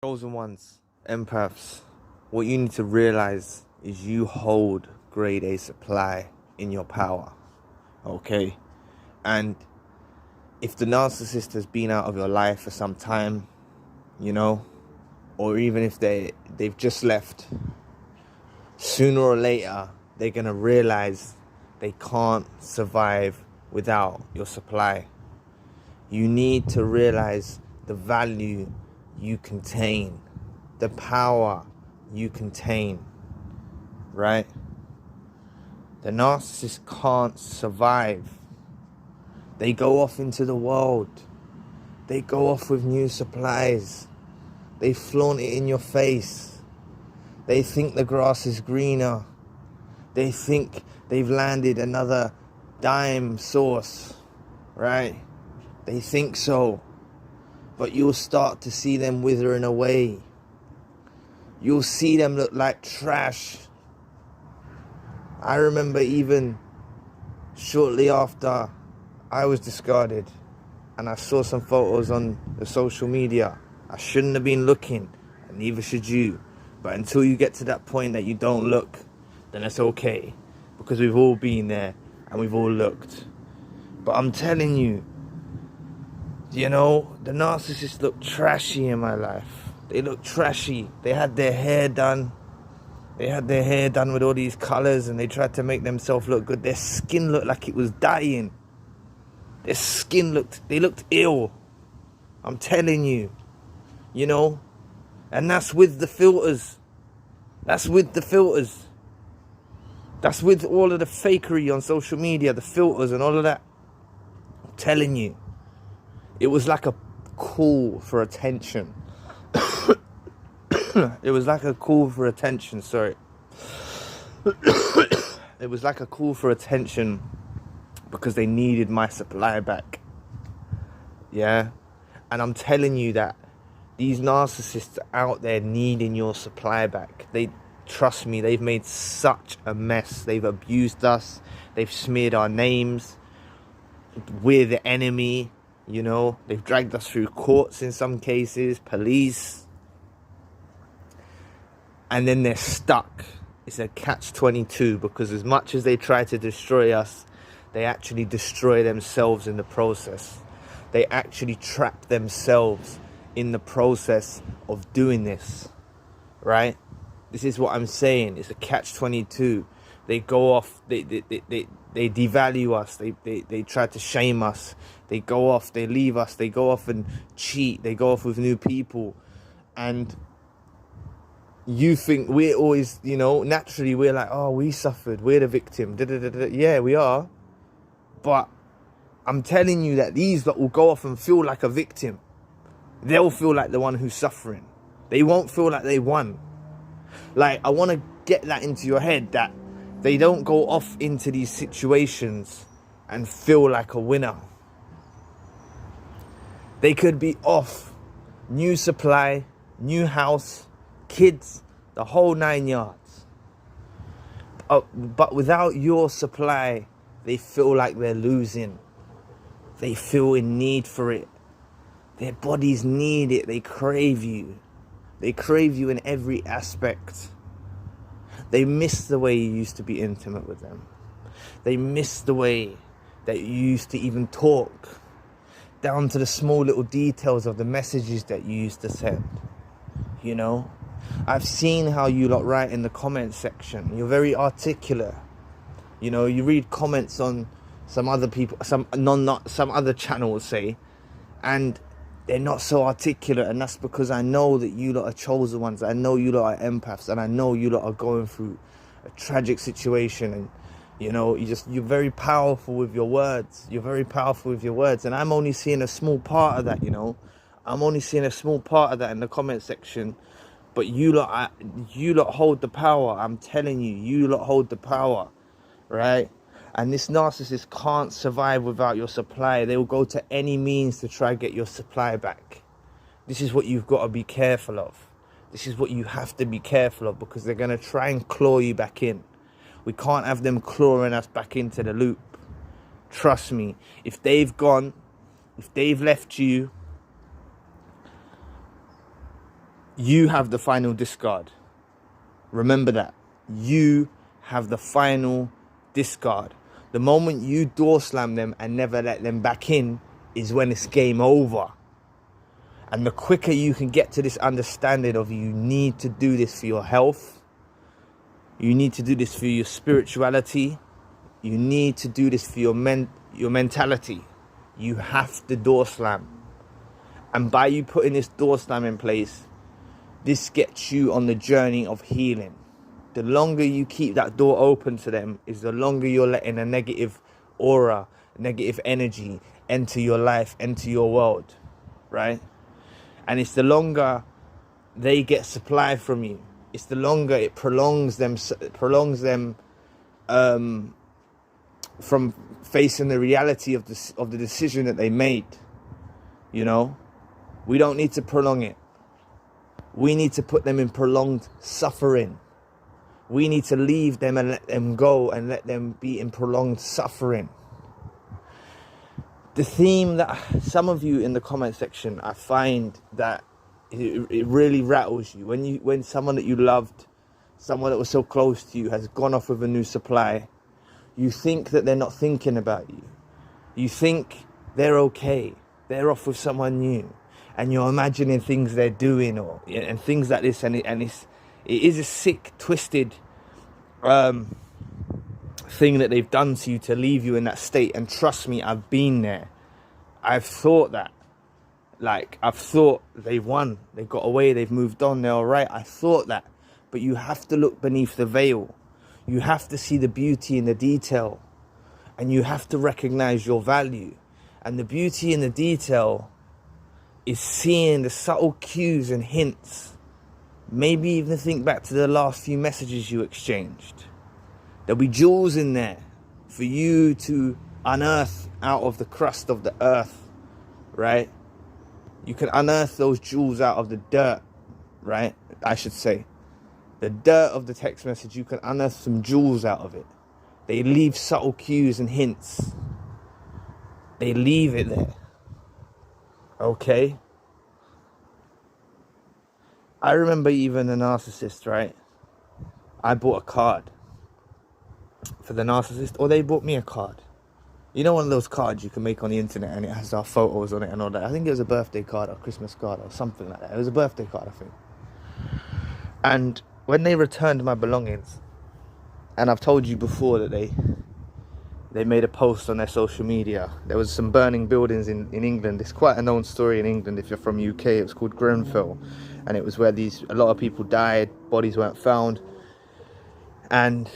Chosen ones, empaths, what you need to realize is you hold grade A supply in your power, okay? And if the narcissist has been out of your life for some time, or even if they've just left, sooner or later, they're going to realize they can't survive without your supply. You need to realize the value you contain, the power you contain, right? The narcissist can't survive. They go off into the world. They go off with new supplies. They flaunt it in your face. They think the grass is greener. They think they've landed another dime source, right? They think so. But you'll start to see them withering away. You'll see them look like trash. I remember even shortly after I was discarded and I saw some photos on the social media. I shouldn't have been looking, and neither should you. But until you get to that point that you don't look, then it's okay. Because we've all been there and we've all looked. But I'm telling you, the narcissists look trashy in my life. They look trashy. They had their hair done. They had their hair done with all these colors and they tried to make themselves look good. Their skin looked like it was dying. Their skin they looked ill. I'm telling you, and that's with the filters. That's with the filters. That's with all of the fakery on social media, the filters and all of that. I'm telling you. It was like a call for attention. It was like a call for attention, sorry. It was like a call for attention because they needed my supply back. Yeah? And I'm telling you that these narcissists are out there needing your supply back. Trust me, they've made such a mess. They've abused us. They've smeared our names. We're the enemy. They've dragged us through courts in some cases, police. And then they're stuck. It's a catch-22 because as much as they try to destroy us, they actually destroy themselves in the process. They actually trap themselves in the process of doing this, right? This is what I'm saying. It's a catch-22. They go off, they devalue us, they try to shame us, they go off, they leave us, they go off and cheat, they go off with new people, and you think we're always, naturally we're like, oh, we suffered, we're the victim, yeah, we are, but I'm telling you that these lot will go off and feel like a victim. They'll feel like the one who's suffering. They won't feel like they won. Like, I want to get that into your head, that they don't go off into these situations and feel like a winner. They could be off, new supply, new house, kids, the whole 9 yards. But without your supply, they feel like they're losing. They feel in need for it. Their bodies need it. They crave you. They crave you in every aspect. They miss the way you used to be intimate with them. They miss the way that you used to even talk, down to the small little details of the messages that you used to send. I've seen how you lot write in the comment section. You're very articulate. You read comments on some other people, some other channels, say, and they're not so articulate, and that's because I know that you lot are chosen ones. I know you lot are empaths, and I know you lot are going through a tragic situation, and you're very powerful with your words. You're very powerful with your words, and I'm only seeing a small part of that. I'm only seeing a small part of that in the comment section. But you lot hold the power. I'm telling you, you lot hold the power, right? And this narcissist can't survive without your supply. They will go to any means to try and get your supply back. This is what you've got to be careful of. This is what you have to be careful of, because they're going to try and claw you back in. We can't have them clawing us back into the loop. Trust me. If they've left you, You have the final discard. Remember that. You have the final discard. The moment you door slam them and never let them back in is when it's game over. And the quicker you can get to this understanding of you need to do this for your health, you need to do this for your spirituality, you need to do this for your mentality. You have to door slam. And by you putting this door slam in place, this gets you on the journey of healing. The longer you keep that door open to them is the longer you're letting a negative aura, negative energy enter your life, enter your world, right? And it's the longer they get supply from you. It's the longer it prolongs them from facing the reality of the decision that they made. You know, we don't need to prolong it. We need to put them in prolonged suffering. We need to leave them and let them go and let them be in prolonged suffering. The theme that some of you in the comment section, I find that it really rattles you. When someone that you loved, someone that was so close to you has gone off with a new supply, you think that they're not thinking about you. You think they're okay. They're off with someone new. And you're imagining things they're doing and things like this. And it is a sick, twisted thing that they've done to you to leave you in that state. And trust me, I've been there. I've thought that. Like, I've thought they've won. They got away. They've moved on. They're all right. I thought that. But you have to look beneath the veil. You have to see the beauty in the detail. And you have to recognize your value. And the beauty in the detail is seeing the subtle cues and hints. Maybe even think back to the last few messages you exchanged. There'll be jewels in there for you to unearth out of the crust of the earth, right? You can unearth those jewels out of the dirt, right? I should say. The dirt of the text message, you can unearth some jewels out of it. They leave subtle cues and hints. They leave it there. Okay? I remember even a narcissist, right? I bought a card for the narcissist, or they bought me a card. You know, one of those cards you can make on the internet and it has our photos on it and all that. I think it was a birthday card or Christmas card or something like that. It was a birthday card, I think. And when they returned my belongings, and I've told you before that they made a post on their social media. There was some burning buildings in England. It's quite a known story in England if you're from UK. It was called Grenville. And it was where a lot of people died, bodies weren't found. And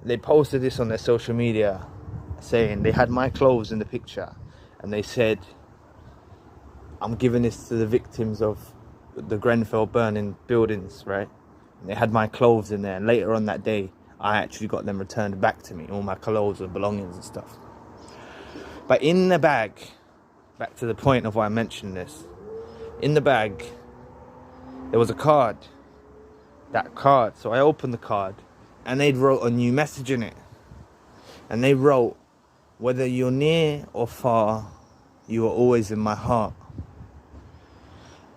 they posted this on their social media saying they had my clothes in the picture. And they said, I'm giving this to the victims of the Grenville burning buildings, right? And they had my clothes in there. And later on that day, I actually got them returned back to me, all my clothes and belongings and stuff. But in the bag, back to the point of why I mentioned this, in the bag, there was a card. That card. So I opened the card and they'd wrote a new message in it. And they wrote, whether you're near or far, you are always in my heart.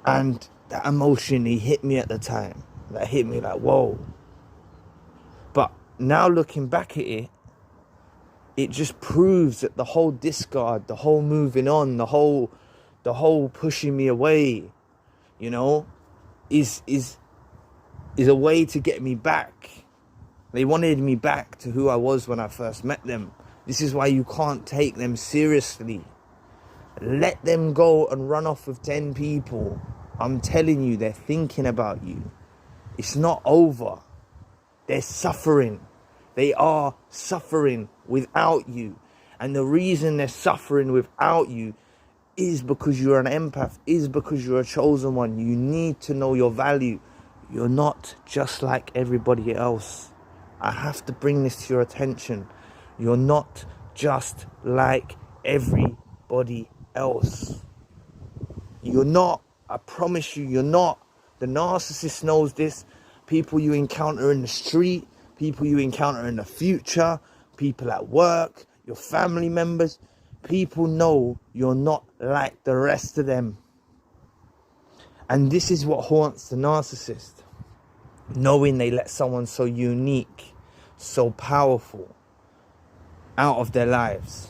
And that emotionally hit me at the time. That hit me like, whoa. But now looking back at it, it just proves that the whole discard, the whole moving on, the whole pushing me away, you know, is a way to get me back. They wanted me back to who I was when I first met them. This is why you can't take them seriously. Let them go and run off with 10 people. I'm telling you, they're thinking about you. It's not over. They're suffering. They are suffering without you. And the reason they're suffering without you is because you're an empath, is because you're a chosen one. You need to know your value. You're not just like everybody else. I have to bring this to your attention. You're not just like everybody else. You're not. I promise you, you're not. The narcissist knows this. People you encounter in the street, people you encounter in the future, people at work, your family members, people know you're not like the rest of them. And this is what haunts the narcissist. Knowing they let someone so unique, so powerful out of their lives.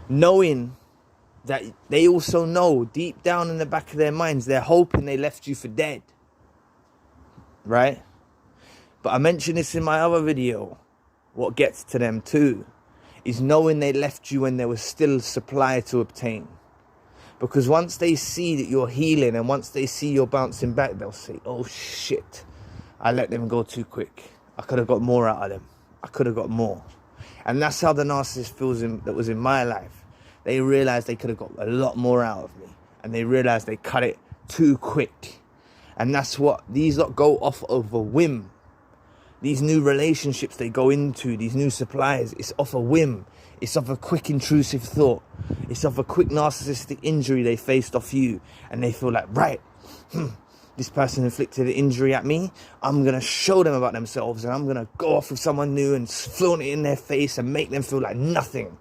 Knowing that they also know deep down in the back of their minds, they're hoping they left you for dead. Right? But I mentioned this in my other video. What gets to them too is knowing they left you when there was still supply to obtain. Because once they see that you're healing and once they see you're bouncing back, they'll say, oh shit, I let them go too quick. I could have got more out of them. I could have got more. And that's how the narcissist feels that was in my life. They realized they could have got a lot more out of me. And they realized they cut it too quick. And that's what these lot go off of a whim. These new relationships they go into, these new suppliers, it's off a whim. It's off a quick intrusive thought. It's off a quick narcissistic injury they faced off you. And they feel like, right, this person inflicted an injury at me. I'm going to show them about themselves. And I'm going to go off with someone new and flaunt it in their face and make them feel like nothing.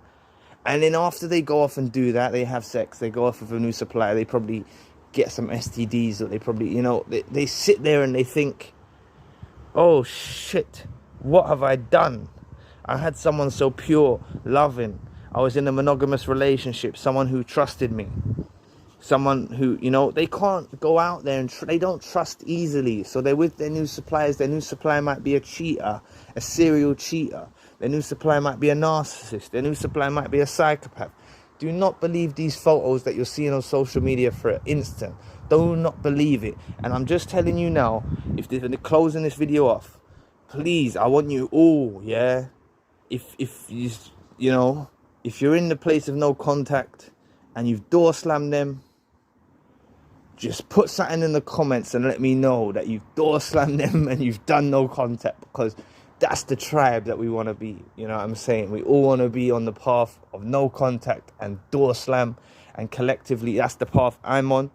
And then after they go off and do that, they have sex. They go off with a new supplier. They probably get some STDs. Or they probably, they sit there and they think, oh shit, what have I done? I had someone so pure, loving. I was in a monogamous relationship, someone who trusted me. Someone who, they can't go out there and they don't trust easily. So they're with their new suppliers. Their new supplier might be a cheater, a serial cheater. Their new supplier might be a narcissist. Their new supplier might be a psychopath. Do not believe these photos that you're seeing on social media for an instant. Do not believe it. And I'm just telling you now, if they're closing this video off, please, I want you all, yeah? If you're in the place of no contact and you've door slammed them, just put something in the comments and let me know that you've door slammed them and you've done no contact, because that's the tribe that we want to be. You know what I'm saying? We all want to be on the path of no contact and door slam, and collectively that's the path I'm on.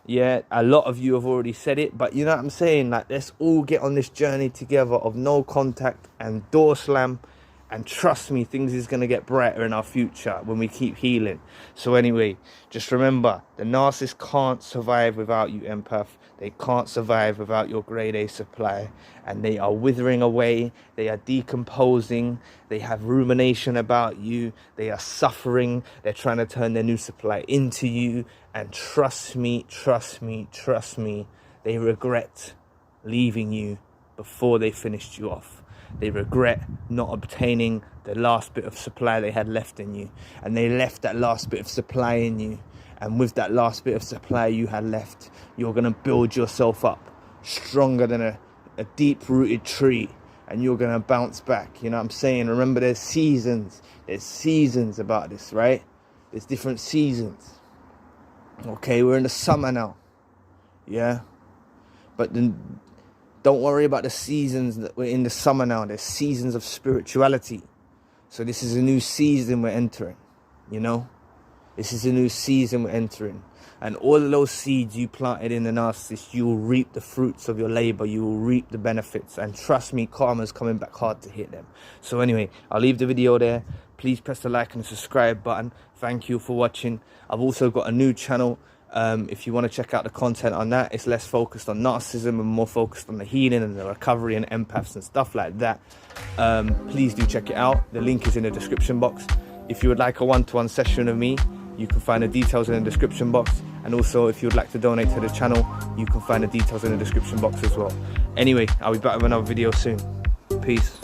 Yeah, a lot of you have already said it, but you know what I'm saying? Like, let's all get on this journey together of no contact and door slam. And trust me, things is going to get brighter in our future when we keep healing. So anyway, just remember, the narcissist can't survive without you, empath. They can't survive without your grade A supply. And they are withering away. They are decomposing. They have rumination about you. They are suffering. They're trying to turn their new supply into you. And trust me, they regret leaving you before they finished you off. They regret not obtaining the last bit of supply they had left in you. And they left that last bit of supply in you. And with that last bit of supply you had left, you're going to build yourself up stronger than a deep-rooted tree. And you're going to bounce back. You know what I'm saying? Remember, there's seasons. There's seasons about this, right? There's different seasons. Okay, we're in the summer now. Yeah? But then don't worry about the seasons that we're in the summer now. There's seasons of spirituality. So this is a new season we're entering, This is a new season we're entering. And all of those seeds you planted in the narcissist, you will reap the fruits of your labor. You will reap the benefits. And trust me, karma's coming back hard to hit them. So anyway, I'll leave the video there. Please press the like and subscribe button. Thank you for watching. I've also got a new channel. If you want to check out the content on that, it's less focused on narcissism and more focused on the healing and the recovery and empaths and stuff like that. Please do check it out. The link is in the description box. If you would like a one-to-one session with me, you can find the details in the description box. And also, if you would like to donate to the channel, you can find the details in the description box as well. Anyway, I'll be back with another video soon. Peace.